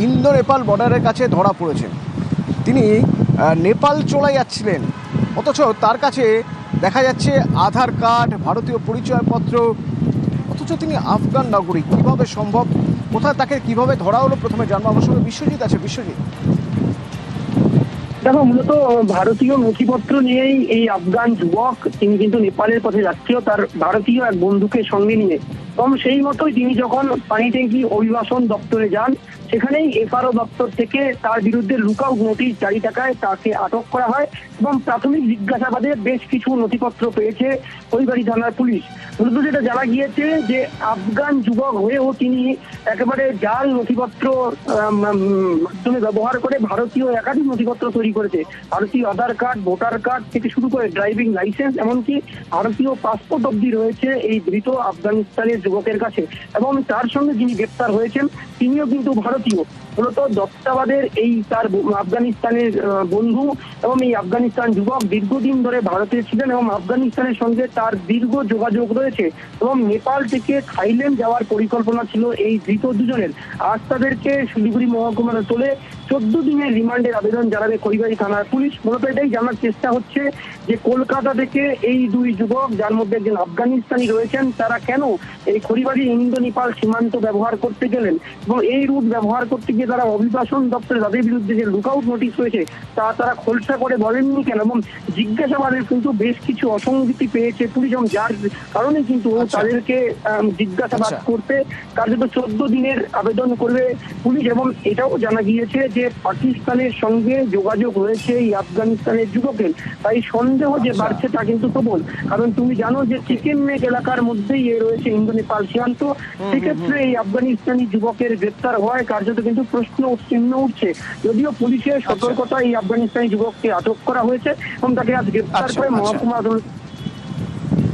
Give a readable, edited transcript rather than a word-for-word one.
Indo Nepal বর্ডারের কাছে ধরা পড়েছেন। তিনি নেপাল চলে যাচ্ছিলেন, অথচ তার কাছে দেখা যাচ্ছে আধার কার্ড, ভারতীয় পরিচয়পত্র, অথচ তিনি আফগান নাগরিক। কিভাবে সম্ভব? কোথায় তাকে কিভাবে ধরা হলো? প্রথমে জানবো। আমার সঙ্গে বিশ্বজিৎ আছে। বিশ্বজিৎ, দেখো, মূলত ভারতীয় নথিপত্র নিয়েই এই আফগান যুবক, তিনি কিন্তু নেপালের পথে যাচ্ছিল তার ভারতীয় এক বন্ধুকে সঙ্গে নিয়ে। এবং সেই মতোই তিনি যখন পানি ট্যাঙ্কি অভিবাসন দপ্তরে যান, সেখানেই এফআরও দপ্তর থেকে তার বিরুদ্ধে লুকআউট নোটিশ জারি থাকায় তাকে আটক করা হয় এবং প্রাথমিক জিজ্ঞাসাবাদে বেশ কিছু নথিপত্র পেয়েছে হলদিবাড়ি থানার পুলিশ। মূলত যেটা জানা গিয়েছে যে আফগান যুবক হয়েও তিনি একেবারে জাল নথিপত্র মাধ্যমে ব্যবহার করে ভারতীয় একাধিক নথিপত্র তৈরি করেছে। ভারতীয় আধার কার্ড, ভোটার কার্ড থেকে শুরু করে ড্রাইভিং লাইসেন্স, এমনকি ভারতীয় পাসপোর্ট অব্দি রয়েছে এই ধৃত আফগানিস্তানের যুবকের কাছে। এবং তার সঙ্গে যিনি গ্রেপ্তার হয়েছেন তিনিও কিন্তু ভারতীয়। মূলত দত্তাবাদের এই তার আফগানিস্তানের বন্ধু এবং এই আফগানিস্তান যুবক দীর্ঘদিন ধরে ভারতে ছিলেন এবং আফগানিস্তানের সঙ্গে তার দীর্ঘ যোগাযোগ রয়েছে এবং নেপাল থেকে থাইল্যান্ড যাওয়ার পরিকল্পনা ছিল এই ধৃত দুজনের। আজ তাদেরকে শিলিগুড়ি মহকুমায় তোলে 14 দিনের রিমান্ডের আবেদন জানাবে হলদিবাড়ি থানার পুলিশ। মূলত এটাই জানার চেষ্টা হচ্ছে যে কলকাতা থেকে এই দুই যুবক, যার মধ্যে একজন আফগানিস্তানি রয়েছেন, তারা কেন এই হলদিবাড়ি ইন্দো নেপাল সীমান্ত ব্যবহার করতে গেলেন এবং এই রুট ব্যবহার করতে গিয়ে তারা অভিবাসন দপ্তরে তাদের বিরুদ্ধে যে লুকআউট নোটিশ রয়েছে তারা খোলসা করে বলেননি কেন। এবং জিজ্ঞাসাবাদের কিন্তু বেশ কিছু অসঙ্গতি পেয়েছে পুলিশ এবং যার কারণে কিন্তু তাদেরকে জিজ্ঞাসাবাদ করতে কার্যত 14 দিনের আবেদন করবে পুলিশ। এবং এটাও জানা গিয়েছে যে পাকিস্তানের সঙ্গে যোগাযোগ রয়েছে এই আফগানিস্তানের যুবকের, তাই সন্দেহ যে বাড়ছে তা কিন্তু প্রবল। কারণ তুমি জানো যে চিকেন নেক এলাকার মধ্যেই রয়েছে ইন্দো নেপাল সীমান্ত। সেক্ষেত্রে এই আফগানিস্তানি যুবকের গ্রেপ্তার হওয়ায় কার্যত কিন্তু প্রশ্ন চিহ্ন উঠছে। যদিও পুলিশের সতর্কতা এই আফগানিস্তানি যুবককে আটক করা হয়েছে এবং তাকে আজ গ্রেপ্তার করে মহকুমা আদালত